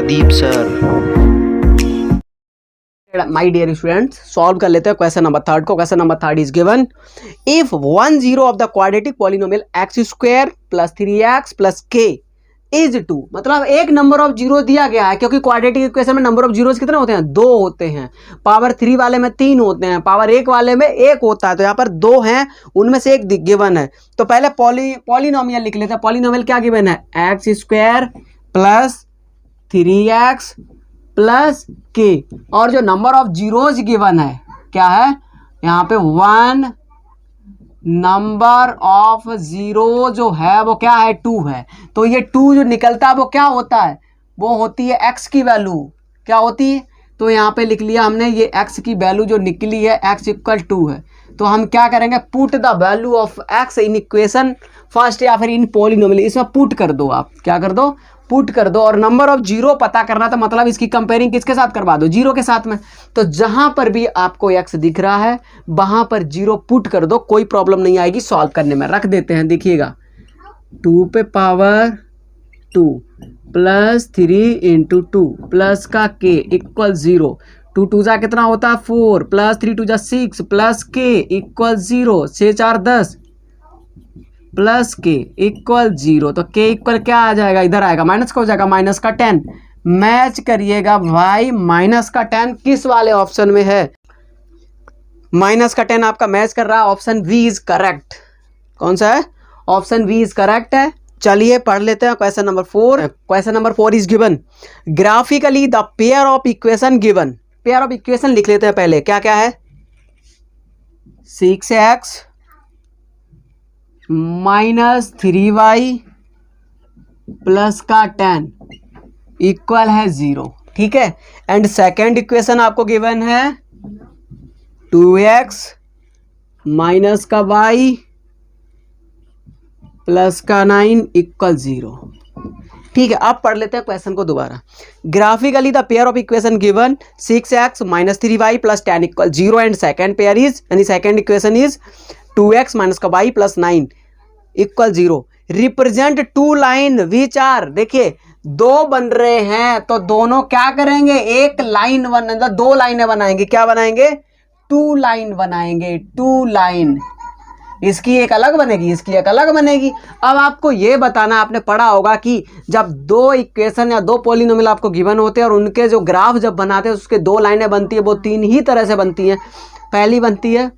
Pradeep sir. My dear students, solve कर लेते हैं क्वेश्चन नंबर थर्ड को। Question number third is given if 1 0 of the quadratic polynomial x square plus 3x plus k is 2। मतलब एक number of zero दिया गया है, क्योंकि क्वाड्रेटिक इक्वेशन में नंबर ऑफ जीरोस कितने होते हैं? 2 होते हैं। पावर 3 वाले में 3 होते हैं, पावर 1 वाले में 1 होता है। तो यहाँ पर 2 हैं, उनमें से एक गिवन है। तो पहले पॉलिनोमियल लिख लेते हैं। पॉलिनोमियल क्या गिवन है? X square plus 3x plus k, और जो नंबर ऑफ जीरोज गिवन है क्या है? यहाँ पे 1 नंबर ऑफ जीरो जो है वो क्या है? 2 है। तो ये 2 जो निकलता है वो क्या होता है? वो होती है x की वैल्यू। क्या होती है? तो यहाँ पे लिख लिया हमने, ये x की वैल्यू जो निकली है x इक्वल 2 है। तो हम क्या करेंगे? Put the value of x in equation first, या फिर इन पॉलिनोमियल, इसमें पुट कर दो। आप क्या कर दो? पुट कर दो। और नंबर ऑफ जीरो पता करना था, मतलब इसकी कंपेयरिंग किसके साथ करवा दो? जीरो के साथ में। तो जहां पर भी आपको x दिख रहा है वहां पर जीरो पुट कर दो, कोई प्रॉब्लम नहीं आएगी सॉल्व करने में। रख देते हैं, देखिएगा 2 पे पावर 2 प्लस 3 इंटू 2 प्लस का k इक्वल 0। 2 2 जा कितना होता है? 4 प्लस 3 2 जा 6 plus k equal 0। 6 4 10 plus k equal 0। तो के इक्वल क्या आ जाएगा? इधर आएगा, माइनस का हो जाएगा, माइनस का 10। मैच करिएगा भाई, माइनस का 10 किस वाले ऑप्शन में है? माइनस का 10 आपका मैच कर रहा है, ऑप्शन बी इज करेक्ट। कौन सा है? ऑप्शन बी इज करेक्ट है। चलिए पढ़ लेते हैं question number 4। Question number 4 is given graphically the pair of equation given. Pair of equation लिख लेते हैं पहले। क्या क्या है? 6x माइनस 3y प्लस का 10 इक्वल है 0। ठीक है। एंड सेकेंड इक्वेशन आपको गिवन है 2x माइनस का y प्लस का 9 इक्वल 0। ठीक है। अब पढ़ लेते हैं क्वेश्चन को दोबारा। Graphically the pair of equation given 6x minus 3y plus 10 equal 0 and second pair is, यानी second equation is 2x minus का y plus 9 equal 0। Represent 2 line which are, देखिए 2 बन रहे हैं तो दोनों क्या करेंगे? एक लाइन बना, 2 लाइनें बनाएंगे। क्या बनाएंगे? 2 लाइन बनाएंगे। 2 लाइन, इसकी एक अलग बनेगी, इसकी एक अलग बनेगी। अब आपको ये बताना, आपने पढ़ा होगा कि जब 2 इक्वेशन या 2 पॉलिनोमियल आपको गिवन होते हैं और उनके जो ग्राफ जब बनाते हैं उसके 2 लाइनें बनती है, वो 3 ही तरह से बनती हैं। पहली बनती है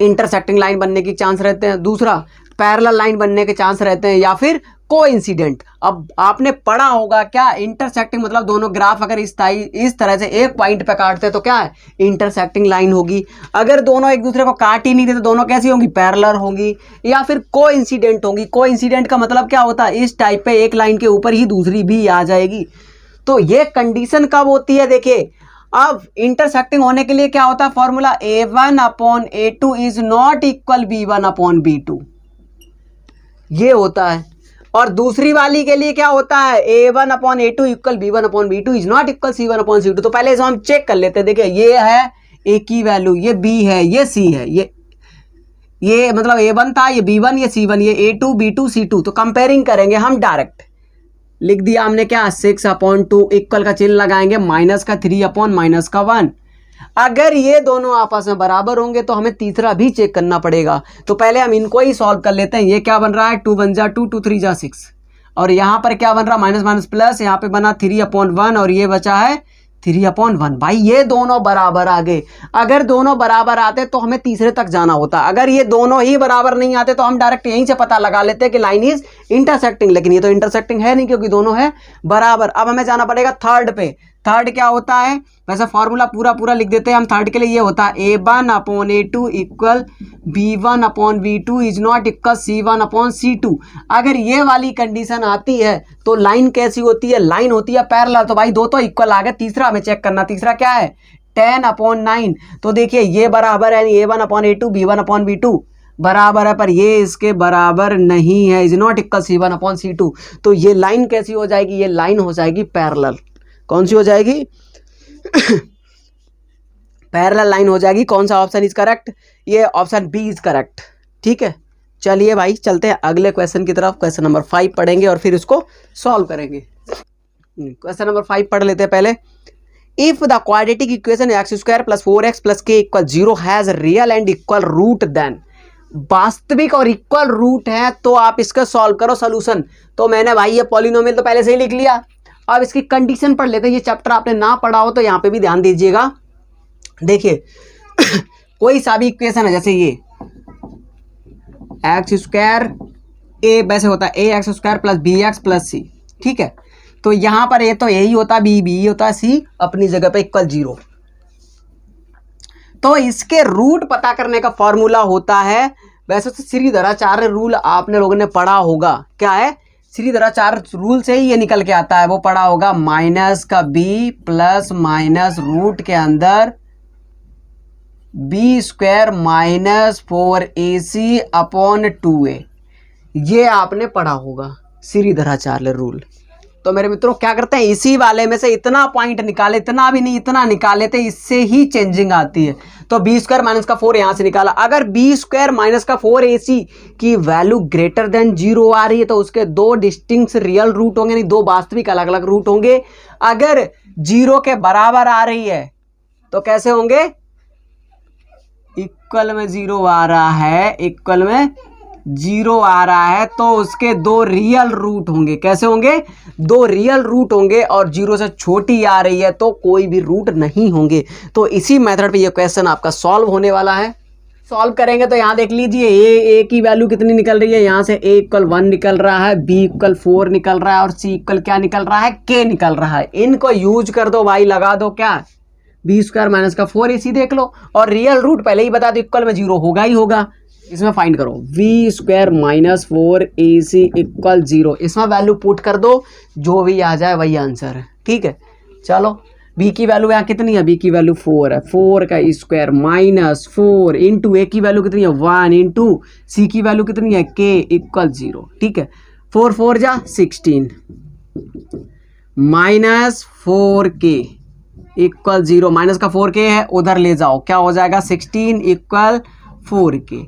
इंटरसेक्टिंग लाइन बनने की चांस रहते हैं, दूसरा पैरेलल लाइन बनने के चांस रहते हैं, या फिर कोइंसिडेंट। अब आपने पढ़ा होगा क्या? इंटरसेक्टिंग मतलब दोनों ग्राफ अगर इस तरह से एक पॉइंट पे काटते हैं तो क्या है? इंटरसेक्टिंग लाइन होगी। अगर दोनों एक दूसरे को काट ही नहीं रहे तो दोनों कैसी होंगी? पैरेलल होंगी, या फिर कोइंसिडेंट होंगी। कोइंसिडेंट का मतलब क्या होता है? इस टाइप पे एक लाइन के ऊपर ही दूसरी भी आ जाएगी। तो ये कंडीशन कब होती है? देखिए, अब इंटरसेक्टिंग होने के लिए क्या होता है? Formula a1 upon a2 is not equal b1 upon b2, ये होता है। और दूसरी वाली के लिए क्या होता है? a1 upon a2 equal b1 upon b2 is not equal c1 upon c2। तो पहले इसे हम चेक कर लेते हैं। देखिए, ये है a की वैल्यू, ये b है, ये c है, ये मतलब a1 था, ये b1, ये c1, ये a2 b2 c2। तो कंपेयरिंग करेंगे हम डायरेक्ट। लिख दिया हमने क्या? 6 अपॉन 2 इक्वल का चिन्ह लगाएंगे, माइनस का 3 अपॉन माइनस का 1। अगर ये दोनों आपस में बराबर होंगे तो हमें तीसरा भी चेक करना पड़ेगा। तो पहले हम इनको ही सॉल्व कर लेते हैं। ये क्या बन रहा है? 2 1 जा 2 2 3 जा 6, और यहाँ पर क्या बन रहा है? माइनस माइनस प्लस, यहाँ पे बना 3 अपॉन 1 और ये बचा है 3 अपॉन 1। भाई ये दोनों बराबर आ गए। अगर दोनों बराबर आते तो हमें तीसरे तक जाना होता। अगर ये दोनों ही बराबर नहीं आते तो हम डायरेक्ट यहीं से पता लगा लेते कि लाइन इज इंटरसेक्टिंग, लेकिन ये तो इंटरसेक्टिंग है नहीं क्योंकि दोनों है बराबर। अब हमें जाना पड़ेगा थर्ड पे। थर्ड क्या होता है? वैसे फॉर्मूला पूरा लिख देते हैं हम थर्ड के लिए। ये होता है a1 upon a2 equal b1 upon b2 is not equal c1 upon c2। अगर ये वाली कंडीशन आती है तो लाइन कैसी होती है? लाइन होती है पैरेलल। तो भाई 2 तो इक्वल आ गए, तीसरा हमें चेक करना। तीसरा क्या है? 10 अपॉन 9। तो देखिए ये बराबर है a1 upon a2 b1 upon b2 बराबर है, पर ये इसके बराबर नहीं है, is not equal c1 upon c2। तो ये लाइन कैसी हो जाएगी? ये लाइन हो जाएगी पैरेलल। कौन सी हो जाएगी? पैरेलल लाइन हो जाएगी। कौन सा ऑप्शन इज करेक्ट? ये ऑप्शन बी इज करेक्ट। ठीक है, चलिए भाई चलते हैं अगले क्वेश्चन की तरफ। क्वेश्चन नंबर 5 पढ़ेंगे और फिर इसको सॉल्व करेंगे। क्वेश्चन नंबर 5 पढ़ लेते हैं पहले। If the quadratic equation x square plus 4x plus k equal 0 has real and equal root, then वास्तविक और इक्वल रूट है तो आप इसका सॉल्व करो सोल्यूशन। तो मैंने भाई ये पॉलिनोमियल तो पहले से ही लिख लिया, अब इसकी कंडीशन पढ़ लेते हैं। ये चैप्टर आपने ना पढ़ा हो तो यहाँ पे भी ध्यान दीजिएगा। देखिए कोई सा भी इक्वेशन है, जैसे ये एक्स स्क्वायर ए वैसे होता है a x square plus b x plus c, ठीक है। तो यहाँ पर ए तो यही होता है, बी होता है, सी अपनी जगह पे इक्वल 0। तो इसके रूट पता करने का फॉर्मूला होता है, वैसे तो श्रीधराचार्य रूल आपने लोगों ने पढ़ा होगा। क्या है? श्रीधराचार्य रूल से ही ये निकल के आता है, वो पढ़ा होगा माइनस का बी प्लस माइनस रूट के अंदर B square minus 4ac upon 2a, ये आपने पढ़ा होगा श्रीधराचार्य रूल। तो मेरे मित्रों क्या करते हैं, इसी वाले में से इतना पॉइंट निकाले, इतना भी नहीं इतना निकाले थे, इससे ही चेंजिंग आती है। तो बी स्क्वायर माइनस का 4 यहाँ से निकाला, अगर बी स्क्वायर माइनस का 4ac की वैल्यू ग्रेटर देन 0 आ रही है तो उसके दो डिस्टिंक्ट रियल रूट होंगे, नहीं दो वास्तविक अलग अलग रूट होंगे। अगर 0 के बराबर आ रही है तो कैसे होंगे, इक्वल में 0 आ रहा है, इक्वल में 0 आ रहा है तो उसके दो रियल रूट होंगे। कैसे होंगे? दो रियल रूट होंगे, और 0 से छोटी आ रही है तो कोई भी रूट नहीं होंगे। तो इसी मेथड पे ये क्वेश्चन आपका सॉल्व होने वाला है। सॉल्व करेंगे तो यहाँ देख लीजिए ए की वैल्यू कितनी निकल रही है, यहाँ से ए इक्वल 1 निकल रहा है, बी इक्वल 4 निकल रहा है, और सी इक्वल क्या निकल रहा है, के निकल रहा है। इनको यूज कर दो भाई, लगा दो क्या, बी स्क्वायर माइनस का 4ac देख लो, और रियल रूट पहले ही बता दो इक्वल में 0 होगा ही होगा। इसमें फाइंड करो we square minus 4ac equal 0, इसमें वैल्यू पुट कर दो, जो भी आ जाए वही आंसर है, ठीक है। चलो b की वैल्यू यहाँ कितनी है, b की वैल्यू 4 है, 4 का स्क्वायर माइनस 4 इंटू a की वैल्यू कितनी है 1 इंटू c की वैल्यू कितनी है k इक्वल 0, ठीक है। 4 4 जा 16 माइनस 4k इक्वल 0, माइनस का 4k है उधर ले जाओ, क्या हो जाएगा 16 इक्वल 4k,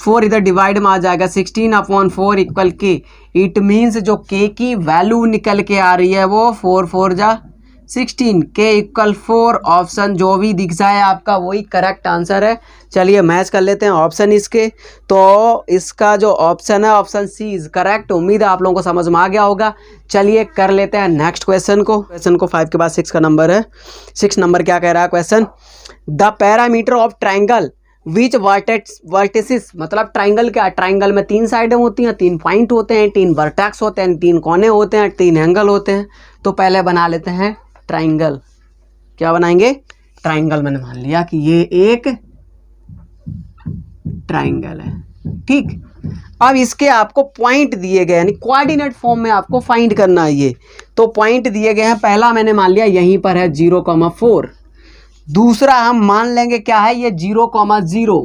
4 इधर डिवाइड में आ जाएगा, 16 upon 4 equal k। It means जो k की वैल्यू निकल के आ रही है वो 4 4 जा 16, k इक्वल 4। ऑप्शन जो भी दिख जाए आपका वही करेक्ट आंसर है। चलिए मैच कर लेते हैं ऑप्शन इसके। तो इसका जो ऑप्शन है ऑप्शन सी इज करेक्ट। उम्मीद है आप लोगों को समझ में आ गया होगा। चलिए कर लेते हैं नेक्स्ट क्वेश्चन को। 5 के बाद 6 का नंबर है। 6 नंबर क्या कह रहा है question, the parameter of triangle which vertices, मतलब ट्राइंगल क्या, ट्राइंगल में 3 साइडें होती हैं, 3 पॉइंट होते हैं, 3 वर्टेक्स होते हैं, 3 कोने होते हैं, 3 एंगल होते हैं। तो पहले बना लेते हैं ट्राइंगल। क्या बनाएंगे, ट्राइंगल। मैंने मान लिया कि ये एक ट्राइंगल है, ठीक। अब इसके आपको पॉइंट दिए गए, यानी कोऑर्डिनेट फॉर्म में आपको फाइंड करना है ये। तो पॉइंट दिए गए हैं, पहला मैंने मान लिया यहीं पर है 0,4, दूसरा हम मान लेंगे क्या है ये 0,0,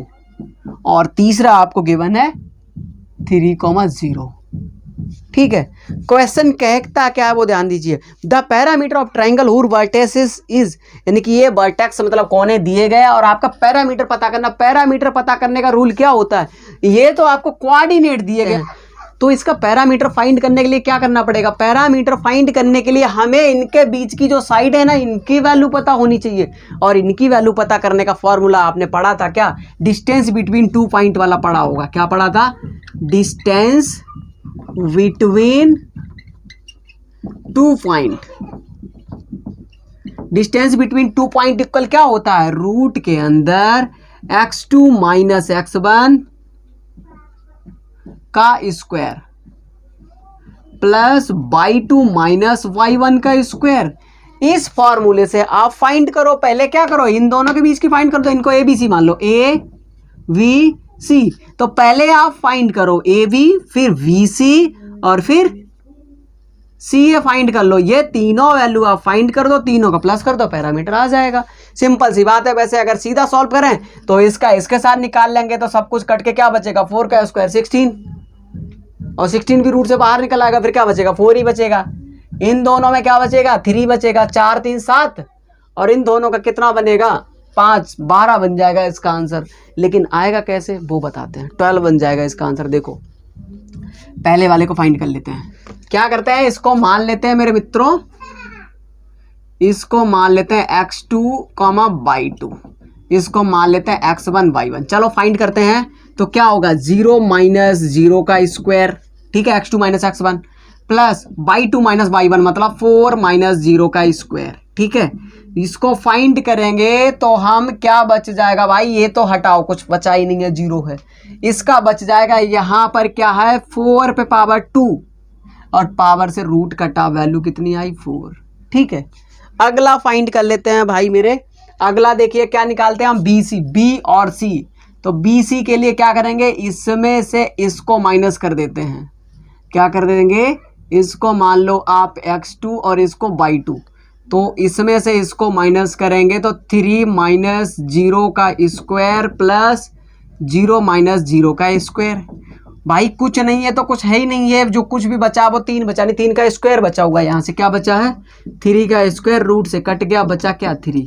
और तीसरा आपको गिवन है 3,0, ठीक है। क्वेश्चन कहता क्या है वो ध्यान दीजिए। द पैरामीटर ऑफ ट्राइंगल हुर वर्टेक्स इज, यानी कि ये वर्टेक्स मतलब कोने दिए गए और आपका पैरामीटर पता करना। पैरामीटर पता करने का रूल क्या होता है, ये तो आपको कोऑर्डिनेट दिए गए, तो इसका पैरामीटर फाइंड करने के लिए क्या करना पड़ेगा, पैरामीटर फाइंड करने के लिए हमें इनके बीच की जो साइड है ना, इनकी वैल्यू पता होनी चाहिए। और इनकी वैल्यू पता करने का फॉर्मूला आपने पढ़ा था क्या, डिस्टेंस बिटवीन 2 पॉइंट वाला पढ़ा होगा। क्या पढ़ा था, distance between 2 point. Distance between 2 point equal क्या होता है, रूट के अंदर x2 माइनस x1 का square plus y2 minus y1 का स्क्वायर। इस फॉर्मूले से आप फाइंड करो, पहले क्या करो, इन दोनों के बीच की फाइंड कर दो, इनको ए बी सी मान लो, ए वी सी। तो पहले आप फाइंड करो ए बी, फिर वी सी, और फिर सी ए फाइंड कर लो। ये तीनों वैल्यू आप फाइंड कर दो, तीनों का प्लस कर दो, पैरामीटर आ जाएगा। सिंपल सी बात है। वैसे अगर सीधा सॉल्व करें तो इसका इसके साथ निकाल लेंगे तो सब कुछ कट के क्या बचेगा, 4 का स्क्वायर 16, और 16 भी रूट से बाहर निकल आएगा, फिर क्या बचेगा, 4 ही बचेगा। इन दोनों में क्या बचेगा, 3 बचेगा, 4 3 7, और इन दोनों का कितना बनेगा, 5 12 बन जाएगा इसका आंसर। लेकिन आएगा कैसे वो बताते हैं, 12 बन जाएगा इसका आंसर। देखो पहले वाले को फाइंड कर लेते हैं। क्या करते हैं, इसको मान लेते हैं मेरे मित्रों इसको मान लेते हैं x2 कॉमा y2, इसको मान लेते हैं x1 y1। चलो फाइंड करते हैं। तो क्या होगा 0 माइनस 0 का स्क्वायर, ठीक है, x2 minus x1 plus y2 minus y1 मतलब 4 माइनस 0 का स्क्वायर, ठीक है। इसको फाइंड करेंगे तो हम क्या बच जाएगा भाई, ये तो हटाओ, कुछ बचा ही नहीं है, 0 है। इसका बच जाएगा यहाँ पर क्या है 4 पे पावर 2 और पावर से रूट कटा, वैल्यू कितनी आई 4, ठीक है। अगला फाइंड कर लेते हैं भाई मेरे। अगला देखिए क्या निकालते हैं हम, बी और सी। तो BC के लिए क्या करेंगे, इसमें से इसको माइनस कर देते हैं। क्या कर देंगे, इसको मान लो आप x2 और इसको y2, तो इसमें से इसको माइनस करेंगे तो 3 माइनस 0 का स्क्वायर प्लस 0 माइनस 0 का स्क्वायर। भाई कुछ नहीं है तो कुछ है ही नहीं है, जो कुछ भी बचा वो 3 बचा, नहीं 3 का स्क्वायर बचा होगा। यहाँ से क्या बचा है 3 का स्क्वायर, रूट से कट गया, बचा क्या 3,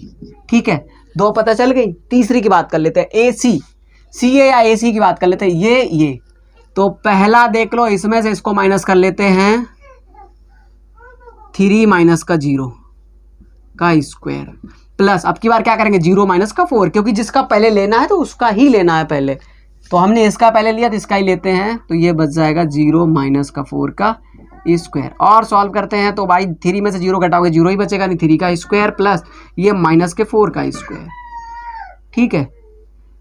ठीक है। 2 पता चल गई। तीसरी की बात कर लेते हैं, CA या AC की बात कर लेते हैं, ये तो पहला देख लो, इसमें से इसको माइनस कर लेते हैं 3 माइनस का 0 का स्क्वायर प्लस, अब की बार क्या करेंगे 0 माइनस का 4, क्योंकि जिसका पहले लेना है तो उसका ही लेना है पहले, तो हमने इसका पहले लिया तो इसका ही लेते हैं। तो ये बच जाएगा 0 माइनस का 4 का स्क्वायर। और सॉल्व करते हैं तो भाई 3 में से 0 घटाओगे 0 ही बचेगा, नहीं 3 का स्क्वायर प्लस ये माइनस के 4 का स्क्वायर, ठीक है।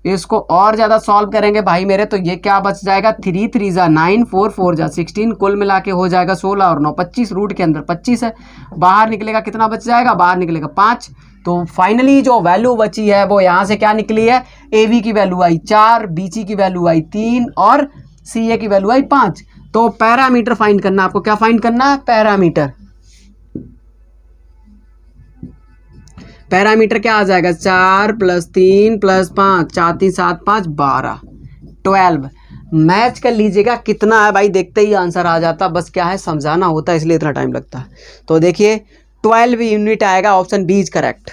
इसको और ज़्यादा सॉल्व करेंगे भाई मेरे, तो ये क्या बच जाएगा 3 3 जा 9, 4 4 जा 16, कुल मिला के हो जाएगा 16 और 9 25, रूट के अंदर 25 है, बाहर निकलेगा कितना बच जाएगा, बाहर निकलेगा 5। तो फाइनली जो वैल्यू बची है वो यहाँ से क्या निकली है, AB की वैल्यू आई 4, BC की वैल्यू आई 3 और CA की वैल्यू आई 5। तो पैरामीटर फाइंड करना, आपको क्या फाइंड करना है, पैरामीटर क्या आ जाएगा 4 + 3 + 5, 4 3 7 5 12, 12। मैच कर लीजिएगा कितना है भाई, देखते ही आंसर आ जाता, बस क्या है समझाना होता है इसलिए इतना टाइम लगता है। तो देखिए 12 यूनिट आएगा, ऑप्शन बी इज करेक्ट।